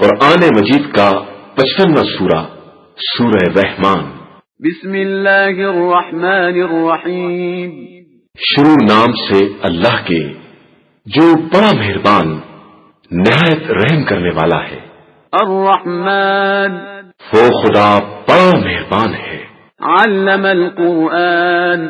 قرآن مجید کا 55واں سورہ سورہ رحمان۔ بسم اللہ الرحمن الرحیم۔ شروع نام سے اللہ کے جو بڑا مہربان نہایت رحم کرنے والا ہے۔ الرحمن، وہ خدا بڑا مہربان ہے۔ علم القرآن،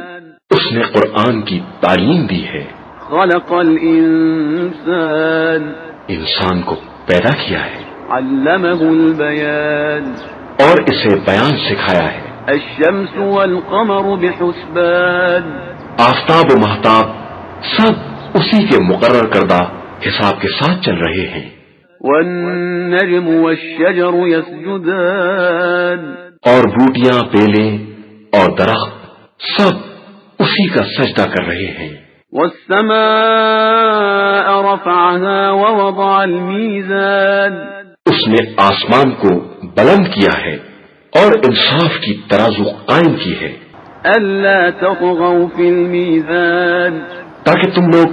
اس نے قرآن کی تعلیم دی ہے۔ خلق الانسان، انسان کو پیدا کیا ہے۔ علمہ البیان، اور اسے بیان سکھایا ہے۔ الشمس والقمر بحسبان، آفتاب و مہتاب سب اسی کے مقرر کردہ حساب کے ساتھ چل رہے ہیں۔ والنجم والشجر يسجدان، اور بوٹیاں، بیلیں اور درخت سب اسی کا سجدہ کر رہے ہیں۔ والسماء رفعها ووضع الميزان، اس نے آسمان کو بلند کیا ہے اور انصاف کی ترازو قائم کی ہے، ألا تطغوا في الميزان، تاکہ تم لوگ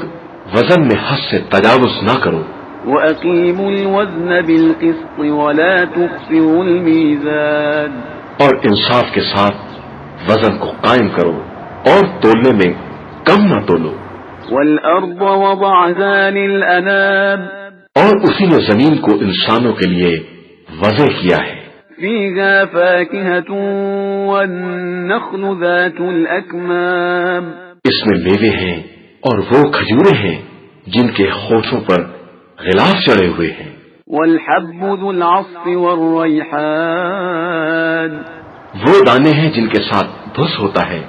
وزن میں حد سے تجاوز نہ کرو۔ وأقيموا الوزن بالقسط ولا تخسروا الميزان، اور انصاف کے ساتھ وزن کو قائم کرو اور تولنے میں کم نہ تولو۔ والأرض وضعها للأنام، اور اسی نے زمین کو انسانوں کے لیے وضع کیا ہے۔ فيها فاكهة والنخل ذات الأكمام، اس میں میوے ہیں اور وہ کھجورے ہیں جن کے ہوٹھوں پر غلاف چڑھے ہوئے ہیں۔ والحب ذو العصف والريحان، وہ دانے ہیں جن کے ساتھ بھس ہوتا ہے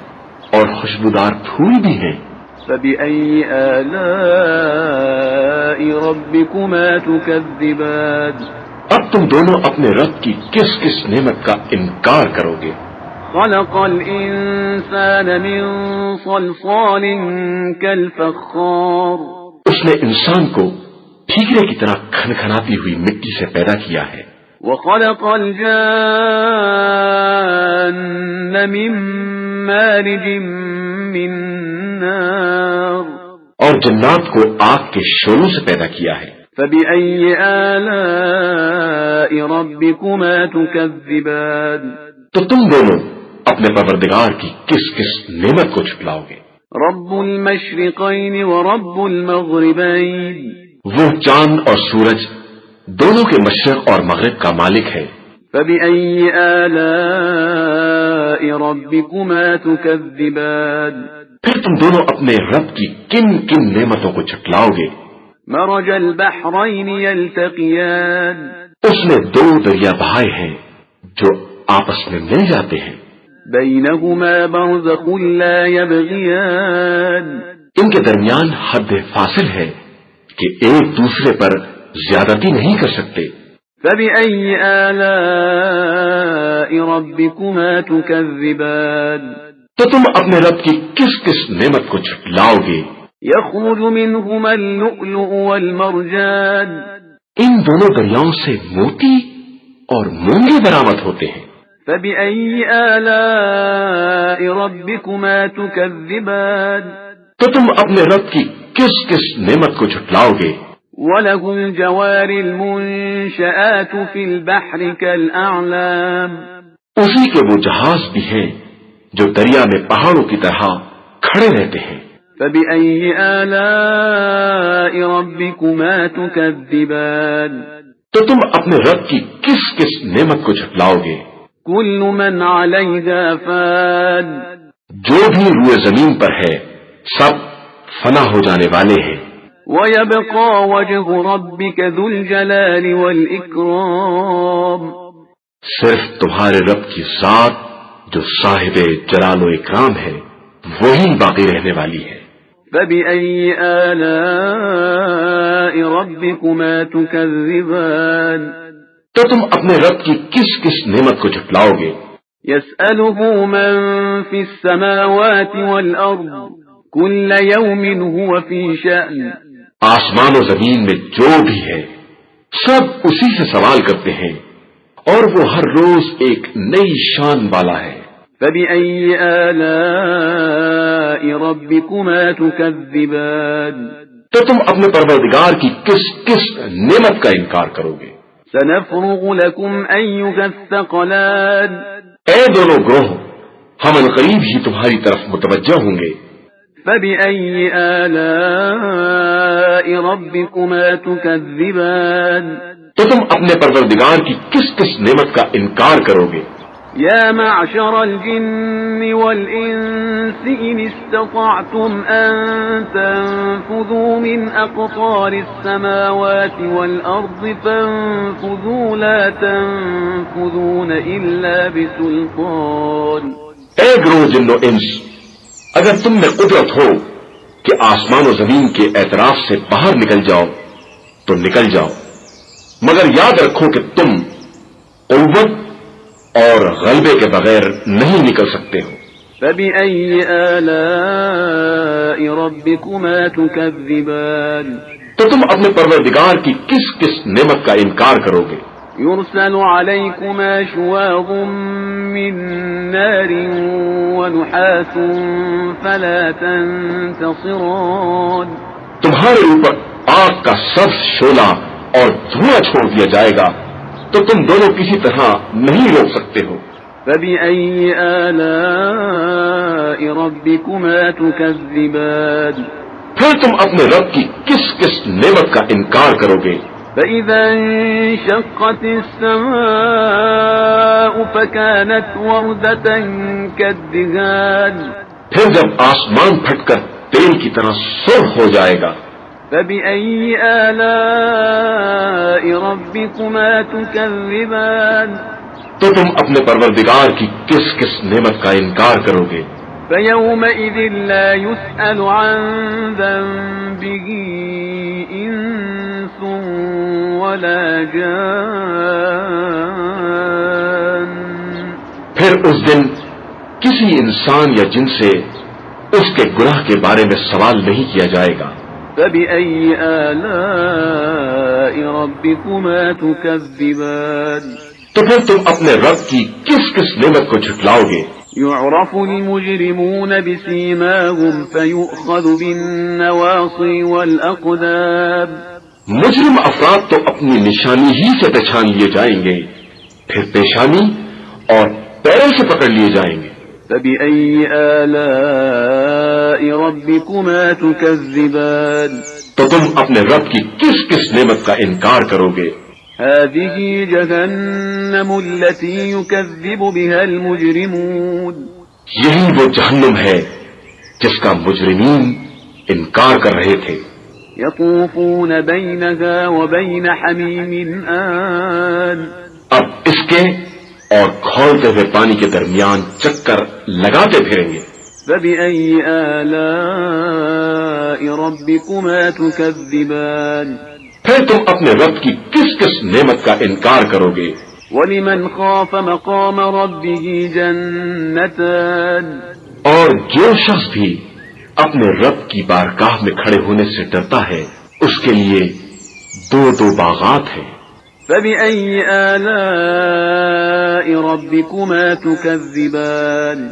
اور خوشبودار پھول بھی ہیں۔ فبأي آلاء ربكما تكذبان، اب تم دونوں اپنے رب کی کس کس نعمت کا انکار کرو گے؟ خلق الإنسان من صلصال كالفخار، اس نے انسان کو ٹھیکرے کی طرح کھنکھناتی ہوئی مٹی سے پیدا کیا ہے۔ وخلق الجان من مارج من نار، اور جنات کو آگ کے شعلوں سے پیدا کیا ہے۔ فبأي آلاء ربكما تكذبان، تو تم دونوں اپنے پروردگار کی کس کس نعمت کو جھٹلاؤ گے؟ رب المشرقين ورب المغربين، وہ چاند اور سورج دونوں کے مشرق اور مغرب کا مالک ہے۔ فبأي آلاء ربكما تكذبان، پھر تم دونوں اپنے رب کی کن کن نعمتوں کو جھٹلاؤ گے؟ مرج البحرين يلتقيان، اس نے دو دریا بہائے ہیں جو آپس میں مل جاتے ہیں۔ بينهما برزخ لا يبغيان، ان کے درمیان حد فاصل ہے کہ ایک دوسرے پر زیادتی نہیں کر سکتے۔ فبأي آلاء ربكما تكذبان، تو تم اپنے رب کی کس کس نعمت کو جھٹلاؤ گے؟ يخرج منهما اللؤلؤ والمرجان، ان دونوں دریاؤں سے موتی اور مونگے برآمد ہوتے ہیں۔ فبأي آلاء ربكما تكذبان، تو تم اپنے رب کی کس کس نعمت کو جھٹلاؤ گے؟ وله الجوار المنشآت في البحر كالأعلام، اسی کے وہ جہاز بھی ہیں جو دریا میں پہاڑوں کی طرح کھڑے رہتے ہیں۔ فبأي آلاء ربكما تكذبان، تو تم اپنے رب کی کس کس نعمت کو جھٹلاؤ گے؟ كل من عليها فان، جو بھی روئے زمین پر ہے سب فنا ہو جانے والے ہیں۔ ويبقى وجه ربك ذو الجلال والإكرام، صرف تمہارے رب کی ذات جو صاحب جلال و اکرام ہے وہی باقی رہنے والی ہے۔ فبأي آلاء ربكما تكذبان، تو تم اپنے رب کی کس کس نعمت کو جھٹلاؤ گے؟ يسأله من في السماوات والأرض كل يوم هو في شأن، آسمان و زمین میں جو بھی ہے سب اسی سے سوال کرتے ہیں اور وہ ہر روز ایک نئی شان والا ہے۔ فبأي آلاء ربكما تكذبان، تو تم اپنے پروردگار کی کس کس نعمت کا انکار کرو گے؟ سنفرغ لكم أيها الثقلان اے دونوں گروہ، ہم عنقریب ہی تمہاری طرف متوجہ ہوں گے۔ فبأي آلاء ربكما تكذبان تو تم اپنے پروردگار کی کس کس نعمت کا انکار کرو گے؟ يا معشر الجن والإنس إن استطعتم أن تنفذوا من أقطار السماوات والأرض فانفذوا لا تنفذون إلا بسلطان۔ اے گروہ جن و انس، اگر تم میں قدرت ہو کہ آسمان و زمین کے اعتراف سے باہر نکل جاؤ تو نکل جاؤ، مگر یاد رکھو کہ تم قوت اور غلبے کے بغیر نہیں نکل سکتے ہو۔ فبأي آلاء ربكما تكذبان تو تم اپنے پروردگار کی کس کس نعمت کا انکار کرو گے؟ يرسل عليكما شواظ من نار ونحاس فلا تنتصران تمہارے اوپر آگ کا سبز شعلہ اور دھواں چھوڑ دیا جائے گا تو تم دونوں کسی طرح نہیں روک سکتے ہو۔ فبأي آلاء ربكما تكذبان پھر تم اپنے رب کی کس کس نعمت کا انکار کرو گے؟ فإذا انشقت السماء فكانت وردة كالدهان پھر جب آسمان پھٹ کر تیل کی طرح سرخ ہو جائے گا۔ فبأي آلاء ربكما تكذبان تو تم اپنے پروردگار کی کس کس نعمت کا انکار کرو گے؟ فيومئذ لا يسأل عن ذنبه إنس ولا جان پھر اس دن کسی انسان یا جن سے اس کے گناہ کے بارے میں سوال نہیں کیا جائے گا۔ فبأي آلاء ربكما تكذبان تو پھر تم اپنے رب کی کس کس نعمت کو جھٹلاؤ گے؟ يعرف المجرمون بسيماهم فيؤخذ بالنواصي والأقدام مجرم افراد تو اپنی نشانی ہی سے پہچان لیے جائیں گے، پھر پیشانی اور پیروں سے پکڑ لیے جائیں گے۔ فبأي آلاء ربكما تكذبان تو تم اپنے رب کی کس کس نعمت کا انکار کرو گے؟ هذه جهنم التي يكذب بها المجرمون یہی وہ جہنم ہے جس کا مجرمین انکار کر رہے تھے۔ يطوفون بينها وبين حميم آن اب اس کے اور کھولتے ہوئے پانی کے درمیان چکر لگاتے پھریں گے۔ فبأي آلاء ربكما تكذبان پھر تم اپنے رب کی کس کس نعمت کا انکار کرو گے؟ ولمن خاف مقام ربه جنتان اور جو شخص بھی اپنے رب کی بارگاہ میں کھڑے ہونے سے ڈرتا ہے اس کے لیے دو دو باغات ہیں۔ فبأي آلاء ربكما تكذبان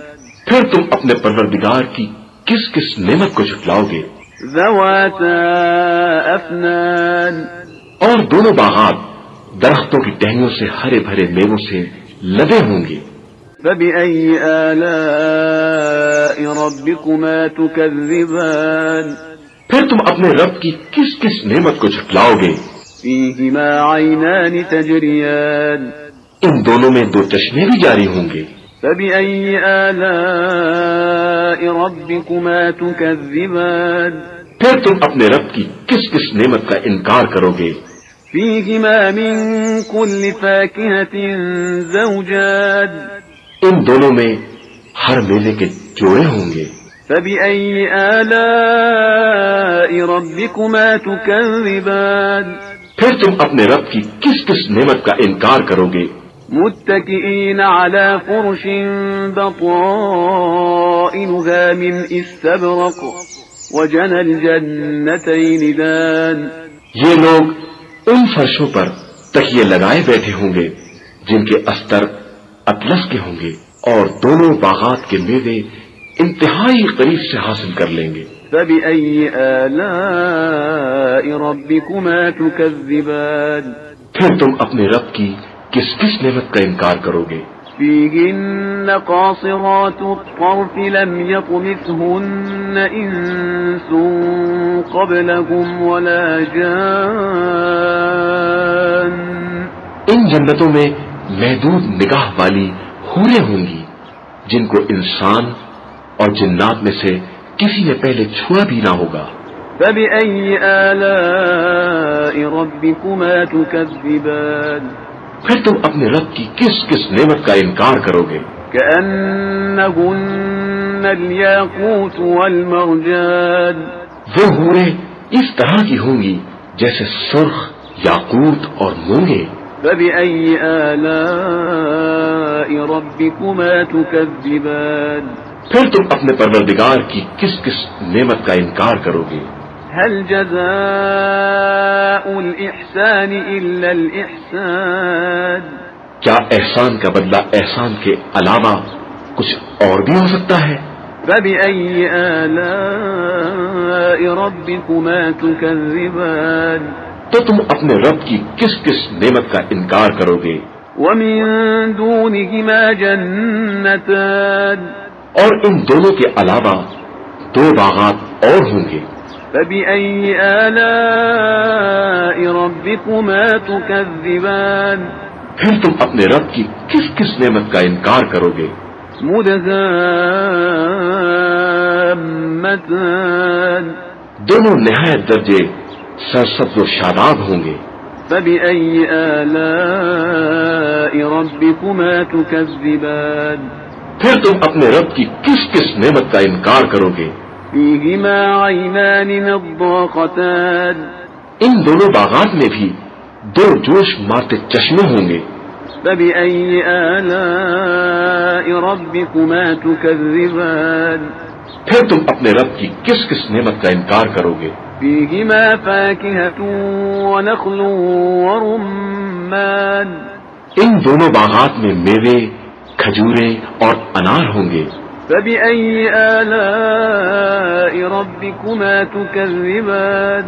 پھر تم اپنے پروردگار کی کس کس نعمت کو جھٹلاؤ گے؟ ذواتا افنان اور دونوں باغات درختوں کی ٹہنیوں سے ہرے بھرے میووں سے لدے ہوں گے۔ فبأي آلاء ربكما تكذبان پھر تم اپنے رب کی کس کس نعمت کو جھٹلاؤ گے؟ فيهما عينان تجريان ان دونوں میں دو چشمے بھی جاری ہوں گے۔ فبأي آلاء ربكما تكذبان پھر تم اپنے رب کی کس کس نعمت کا انکار کرو گے؟ فيهما من كل فاكهة زوجان ان دونوں میں ہر میوے کے جوڑے ہوں گے۔ فبأي آلاء ربكما تكذبان پھر تم اپنے رب کی کس کس نعمت کا انکار کرو گے؟ متكئين على فرش بطائنها من استبرق وجنى الجنتين دان یہ لوگ ان فرشوں پر تکیے لگائے بیٹھے ہوں گے جن کے استر اطلس کے ہوں گے اور دونوں باغات کے میوے انتہائی قریب سے حاصل کر لیں گے۔ فبأي آلاء ربكما تكذبان پھر تم اپنے رب کی کس کس نعمت کا انکار کرو گے؟ فيهن قاصرات الطرف لم يطمثهن إنس قبلهم ولا جان. ان جنتوں میں محدود نگاہ والی حوریں ہوں گی جن کو انسان اور جنات میں سے کسی نے پہلے چھوا بھی نہ ہوگا. فبأي آلاء ربكما تكذبان. پھر تم اپنے رب کی کس کس نعمت کا انکار کرو گے؟ كأنهن الياقوت والمرجان. وہ حوریں اس طرح کی ہوں گی جیسے سرخ، یاقوت اور مونگے. فبأي آلاء ربكما تكذبان. پھر تم اپنے پروردگار کی کس کس نعمت کا انکار کرو گے؟ هل جزاء الإحسان إلا الإحسان. کیا احسان کا بدلہ احسان کے علاوہ کچھ اور بھی ہو سکتا ہے؟ فبأي آلاء ربكما تكذبان. تو تم اپنے رب کی کس کس نعمت کا انکار کرو گے؟ ومن دونهما جنتان. اور ان دونوں کے علاوہ دو باغات اور ہوں گے. فبأي آلاء ربكما تكذبان. پھر تم اپنے رب کی کس کس نعمت کا انکار کرو گے؟ مدهامتان. دونوں نہایت درجے سرسبز و شاداب ہوں گے. فبأي آلاء ربكما تكذبان. پھر تم اپنے رب کی کس کس نعمت کا انکار کرو گے؟ فيهما عينان نضاقتان. ان دونوں باغات میں بھی دو جوش مارتے چشمے ہوں گے. فبأي آلاء ربكما تكذبان. پھر تم اپنے رب کی کس کس نعمت کا انکار کرو گے؟ فيهما فاكهة ونخل ورمان. ان دونوں باغات میں میوے، کھجورے اور انار ہوں گے. فبأي آلاء ربكما تكذبان.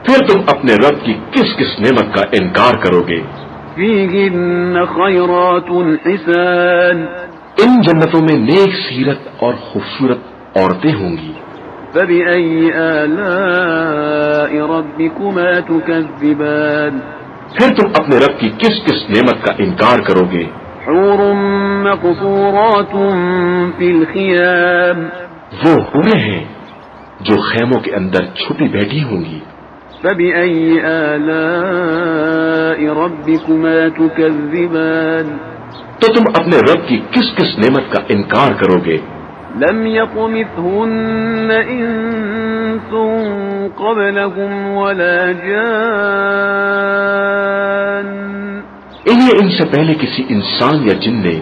پھر تم اپنے رب کی کس کس نعمت کا انکار کرو گے؟ فيهن خيرات حسان. ان جنتوں میں نیک سیرت اور خوبصورت عورتیں ہوں گی. فبأي آلاء ربكما تكذبان. پھر تم اپنے رب کی کس کس نعمت کا انکار کرو گے؟ حور مقصورات في الخيام. وہ حوریں ہیں جو خیموں کے اندر چھپی بیٹھی ہوں گی. فبأي آلاء ربكما تكذبان. تو تم اپنے رب کی کس کس نعمت کا انکار کرو گے؟ لم يطمثهن إنس قبلهم ولا جان. انہیں ان سے پہلے کسی انسان یا جن نے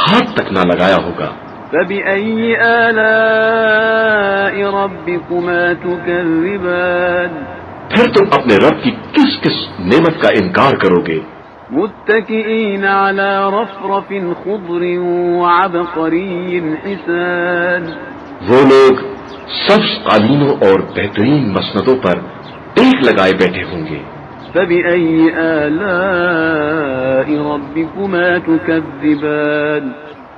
ہاتھ تک نہ لگایا ہوگا. فبأي آلاء ربكما تكذبان. پھر تم اپنے رب کی کس کس نعمت کا انکار کرو گے؟ متكئين على رفرف خضر وعبقري حسان. وہ لوگ سبز قالینوں اور بہترین مسندوں پر ٹیک لگائے بیٹھے ہوں گے. فبأي آلاء ربكما تكذبان.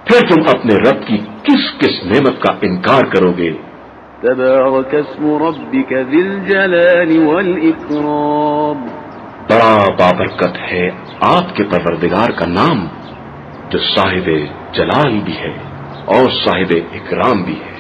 پھر تم اپنے رب کی کس کس نعمت کا انکار کرو گے؟ تبارك اسم ربك ذي الجلال والإكرام. بڑا بابرکت ہے آپ کے پروردگار کا نام جو صاحب جلال بھی ہے اور صاحب اکرام بھی ہے.